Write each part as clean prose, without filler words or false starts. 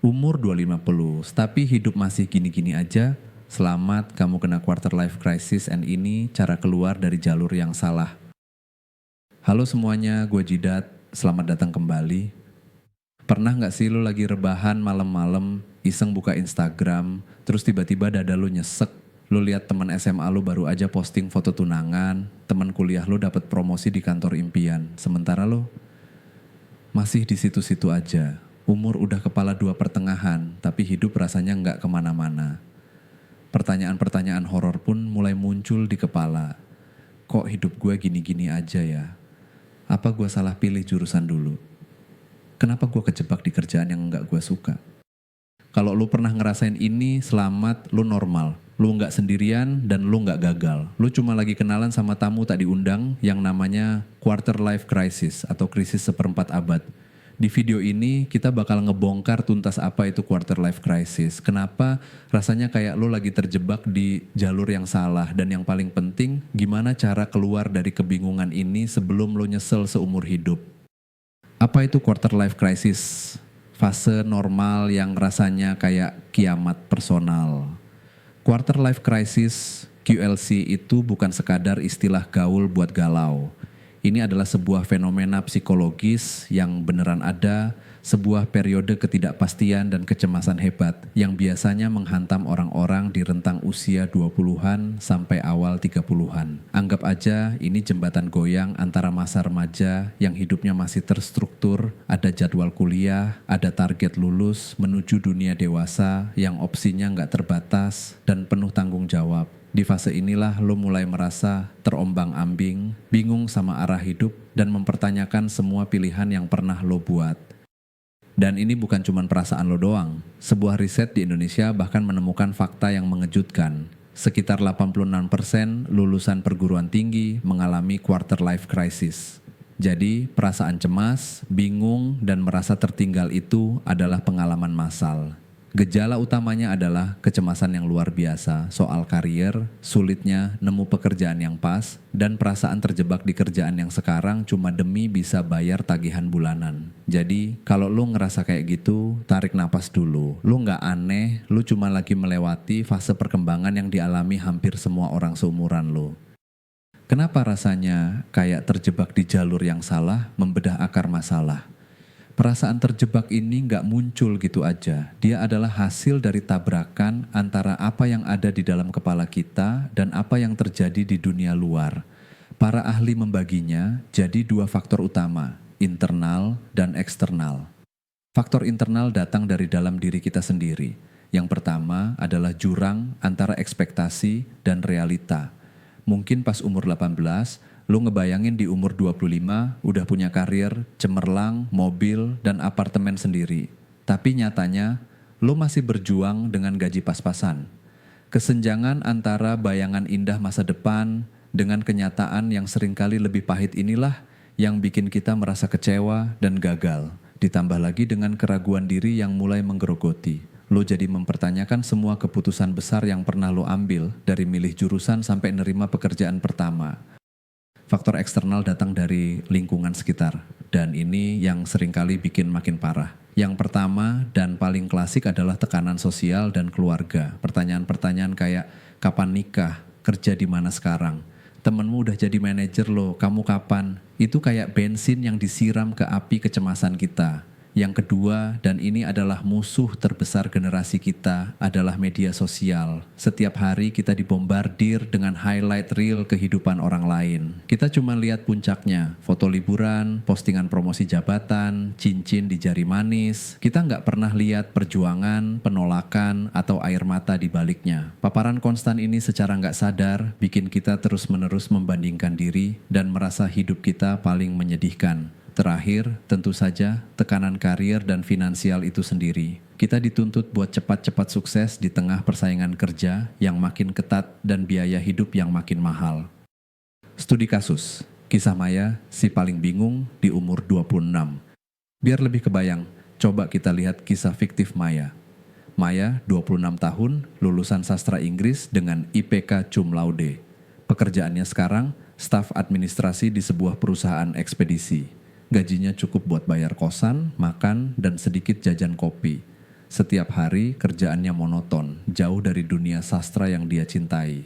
Umur 250, tapi hidup masih gini-gini aja. Selamat, kamu kena quarter life crisis and ini cara keluar dari jalur yang salah. Halo semuanya, gue Jidat. Selamat datang kembali. Pernah nggak sih lu lagi rebahan malam-malam, iseng buka Instagram, terus tiba-tiba dada lu nyesek. Lu lihat teman SMA lu baru aja posting foto tunangan, teman kuliah lu dapat promosi di kantor impian. Sementara lu masih di situ-situ aja. Umur udah kepala dua pertengahan, tapi hidup rasanya nggak kemana-mana. Pertanyaan-pertanyaan horor pun mulai muncul di kepala. Kok hidup gue gini-gini aja ya? Apa gue salah pilih jurusan dulu? Kenapa gue kejebak di kerjaan yang nggak gue suka? Kalau lu pernah ngerasain ini, selamat, lu normal. Lu nggak sendirian dan lu nggak gagal. Lu cuma lagi kenalan sama tamu tak diundang yang namanya quarter life crisis atau krisis seperempat abad. Di video ini kita bakal ngebongkar tuntas apa itu quarter life crisis. Kenapa rasanya kayak lu lagi terjebak di jalur yang salah. Dan yang paling penting, gimana cara keluar dari kebingungan ini sebelum lu nyesel seumur hidup. Apa itu quarter life crisis? Fase normal yang rasanya kayak kiamat personal. Quarter life crisis, QLC itu bukan sekadar istilah gaul buat galau. Ini adalah sebuah fenomena psikologis yang beneran ada, sebuah periode ketidakpastian dan kecemasan hebat yang biasanya menghantam orang-orang di rentang usia 20-an sampai awal 30-an. Anggap aja ini jembatan goyang antara masa remaja yang hidupnya masih terstruktur, ada jadwal kuliah, ada target lulus, menuju dunia dewasa yang opsinya nggak terbatas dan penuh tanggung jawab. Di fase inilah lo mulai merasa terombang-ambing, bingung sama arah hidup, dan mempertanyakan semua pilihan yang pernah lo buat. Dan ini bukan cuma perasaan lo doang. Sebuah riset di Indonesia bahkan menemukan fakta yang mengejutkan. Sekitar 86% lulusan perguruan tinggi mengalami quarter life crisis. Jadi, perasaan cemas, bingung, dan merasa tertinggal itu adalah pengalaman massal. Gejala utamanya adalah kecemasan yang luar biasa soal karier, sulitnya nemu pekerjaan yang pas, dan perasaan terjebak di kerjaan yang sekarang cuma demi bisa bayar tagihan bulanan. Jadi, kalau lu ngerasa kayak gitu, tarik napas dulu. Lu nggak aneh, lu cuma lagi melewati fase perkembangan yang dialami hampir semua orang seumuran lu. Kenapa rasanya kayak terjebak di jalur yang salah, membedah akar masalah? Perasaan terjebak ini nggak muncul gitu aja. Dia adalah hasil dari tabrakan antara apa yang ada di dalam kepala kita dan apa yang terjadi di dunia luar. Para ahli membaginya jadi dua faktor utama, internal dan eksternal. Faktor internal datang dari dalam diri kita sendiri. Yang pertama adalah jurang antara ekspektasi dan realita. Mungkin pas umur 18, lu ngebayangin di umur 25 udah punya karir, cemerlang, mobil, dan apartemen sendiri. Tapi nyatanya, lu masih berjuang dengan gaji pas-pasan. Kesenjangan antara bayangan indah masa depan dengan kenyataan yang seringkali lebih pahit inilah yang bikin kita merasa kecewa dan gagal. Ditambah lagi dengan keraguan diri yang mulai menggerogoti. Lo jadi mempertanyakan semua keputusan besar yang pernah lo ambil, dari milih jurusan sampai nerima pekerjaan pertama. Faktor eksternal datang dari lingkungan sekitar, dan ini yang seringkali bikin makin parah. Yang pertama dan paling klasik adalah tekanan sosial dan keluarga. Pertanyaan-pertanyaan kayak, kapan nikah? Kerja di mana sekarang? Temenmu udah jadi manajer lo, kamu kapan? Itu kayak bensin yang disiram ke api kecemasan kita. Yang kedua, dan ini adalah musuh terbesar generasi kita, adalah media sosial. Setiap hari kita dibombardir dengan highlight reel kehidupan orang lain. Kita cuma lihat puncaknya, foto liburan, postingan promosi jabatan, cincin di jari manis. Kita nggak pernah lihat perjuangan, penolakan, atau air mata di baliknya. Paparan konstan ini secara nggak sadar bikin kita terus-menerus membandingkan diri dan merasa hidup kita paling menyedihkan. Terakhir, tentu saja, tekanan karier dan finansial itu sendiri. Kita dituntut buat cepat-cepat sukses di tengah persaingan kerja yang makin ketat dan biaya hidup yang makin mahal. Studi kasus, kisah Maya, si paling bingung di umur 26. Biar lebih kebayang, coba kita lihat kisah fiktif Maya. Maya, 26 tahun, lulusan sastra Inggris dengan IPK cum laude. Pekerjaannya sekarang, staf administrasi di sebuah perusahaan ekspedisi. Gajinya cukup buat bayar kosan, makan, dan sedikit jajan kopi. Setiap hari kerjaannya monoton, jauh dari dunia sastra yang dia cintai.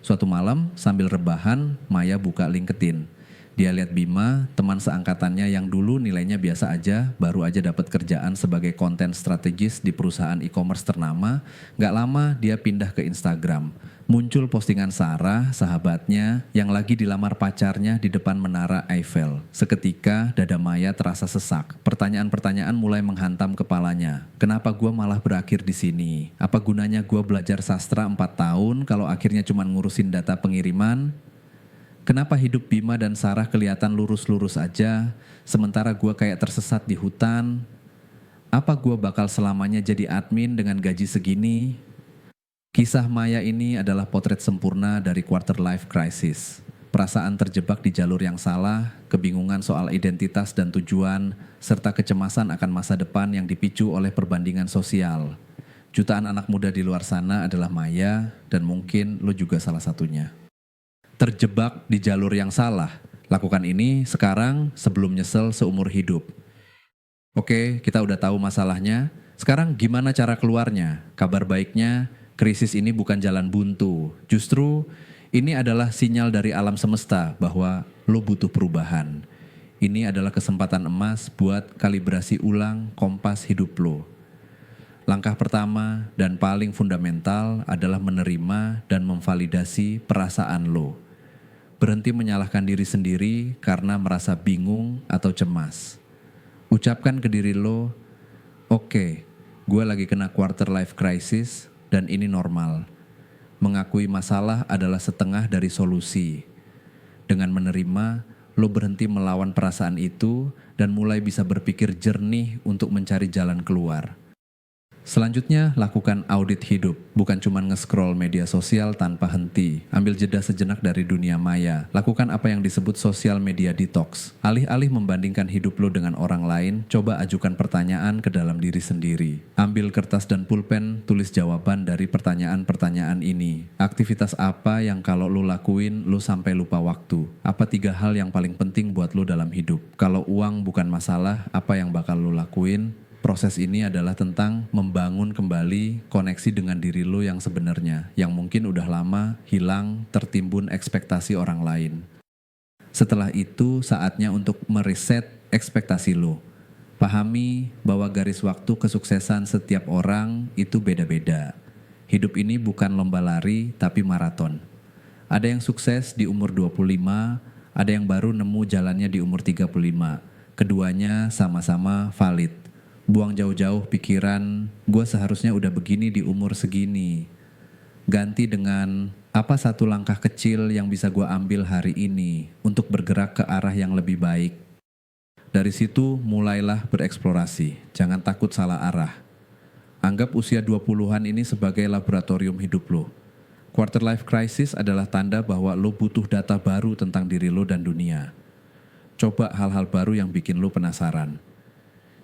Suatu malam, sambil rebahan, Maya buka LinkedIn. Dia lihat Bima, teman seangkatannya yang dulu nilainya biasa aja, baru aja dapat kerjaan sebagai konten strategis di perusahaan e-commerce ternama. Gak lama dia pindah ke Instagram. Muncul postingan Sarah, sahabatnya, yang lagi dilamar pacarnya di depan menara Eiffel. Seketika, dada Maya terasa sesak. Pertanyaan-pertanyaan mulai menghantam kepalanya. Kenapa gue malah berakhir di sini? Apa gunanya gue belajar sastra 4 tahun kalau akhirnya cuma ngurusin data pengiriman? Kenapa hidup Bima dan Sarah kelihatan lurus-lurus aja, sementara gue kayak tersesat di hutan? Apa gue bakal selamanya jadi admin dengan gaji segini? Kisah Maya ini adalah potret sempurna dari quarter life crisis. Perasaan terjebak di jalur yang salah, kebingungan soal identitas dan tujuan, serta kecemasan akan masa depan yang dipicu oleh perbandingan sosial. Jutaan anak muda di luar sana adalah Maya, dan mungkin lo juga salah satunya. Terjebak di jalur yang salah. Lakukan ini sekarang sebelum nyesel seumur hidup. Oke, kita udah tahu masalahnya. Sekarang gimana cara keluarnya? Kabar baiknya, krisis ini bukan jalan buntu. Justru ini adalah sinyal dari alam semesta bahwa lo butuh perubahan. Ini adalah kesempatan emas buat kalibrasi ulang kompas hidup lo. Langkah pertama dan paling fundamental adalah menerima dan memvalidasi perasaan lo. Berhenti menyalahkan diri sendiri karena merasa bingung atau cemas. Ucapkan ke diri lo, oke, gue lagi kena quarter life crisis dan ini normal. Mengakui masalah adalah setengah dari solusi. Dengan menerima, lo berhenti melawan perasaan itu dan mulai bisa berpikir jernih untuk mencari jalan keluar. Selanjutnya, lakukan audit hidup, bukan cuma nge-scroll media sosial tanpa henti. Ambil jeda sejenak dari dunia maya. Lakukan apa yang disebut social media detox. Alih-alih membandingkan hidup lo dengan orang lain, coba ajukan pertanyaan ke dalam diri sendiri. Ambil kertas dan pulpen, tulis jawaban dari pertanyaan-pertanyaan ini. Aktivitas apa yang kalau lo lakuin, lo sampai lupa waktu? Apa 3 hal yang paling penting buat lo dalam hidup? Kalau uang bukan masalah, apa yang bakal lo lakuin? Proses ini adalah tentang membangun kembali koneksi dengan diri lo yang sebenarnya, yang mungkin udah lama hilang tertimbun ekspektasi orang lain. Setelah itu, saatnya untuk mereset ekspektasi lo. Pahami bahwa garis waktu kesuksesan setiap orang itu beda-beda. Hidup ini bukan lomba lari, tapi maraton. Ada yang sukses di umur 25, ada yang baru nemu jalannya di umur 35. Keduanya sama-sama valid. Buang jauh-jauh pikiran, gue seharusnya udah begini di umur segini. Ganti dengan, apa satu langkah kecil yang bisa gue ambil hari ini untuk bergerak ke arah yang lebih baik. Dari situ mulailah bereksplorasi, jangan takut salah arah. Anggap usia 20-an ini sebagai laboratorium hidup lo. Quarter life crisis adalah tanda bahwa lo butuh data baru tentang diri lo dan dunia. Coba hal-hal baru yang bikin lo penasaran.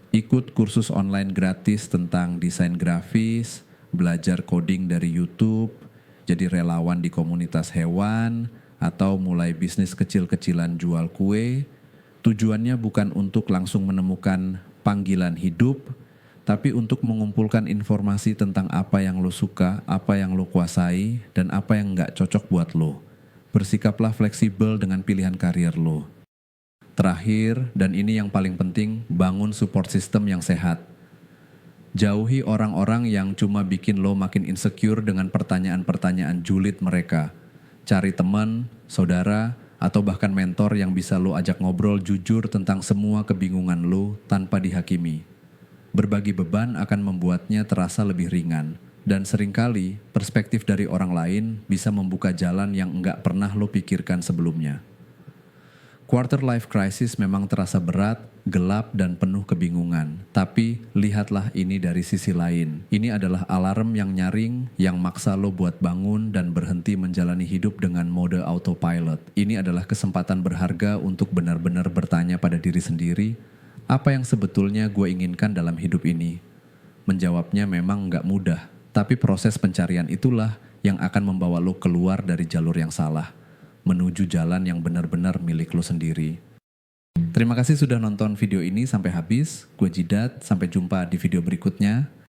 Ikut kursus online gratis tentang desain grafis, belajar coding dari YouTube, jadi relawan di komunitas hewan, atau mulai bisnis kecil-kecilan jual kue. Tujuannya bukan untuk langsung menemukan panggilan hidup, tapi untuk mengumpulkan informasi tentang apa yang lo suka, apa yang lo kuasai, dan apa yang nggak cocok buat lo. Bersikaplah fleksibel dengan pilihan karir lo. Terakhir, dan ini yang paling penting, bangun support system yang sehat. Jauhi orang-orang yang cuma bikin lo makin insecure dengan pertanyaan-pertanyaan julid mereka. Cari teman, saudara, atau bahkan mentor yang bisa lo ajak ngobrol jujur tentang semua kebingungan lo tanpa dihakimi. Berbagi beban akan membuatnya terasa lebih ringan. Dan seringkali, perspektif dari orang lain bisa membuka jalan yang enggak pernah lo pikirkan sebelumnya. Quarter life crisis memang terasa berat, gelap, dan penuh kebingungan. Tapi lihatlah ini dari sisi lain. Ini adalah alarm yang nyaring, yang maksa lo buat bangun dan berhenti menjalani hidup dengan mode autopilot. Ini adalah kesempatan berharga untuk benar-benar bertanya pada diri sendiri, apa yang sebetulnya gue inginkan dalam hidup ini? Menjawabnya memang nggak mudah, tapi proses pencarian itulah yang akan membawa lo keluar dari jalur yang salah, menuju jalan yang benar-benar milik lo sendiri. Terima kasih sudah nonton video ini sampai habis. Gue Jidat, sampai jumpa di video berikutnya.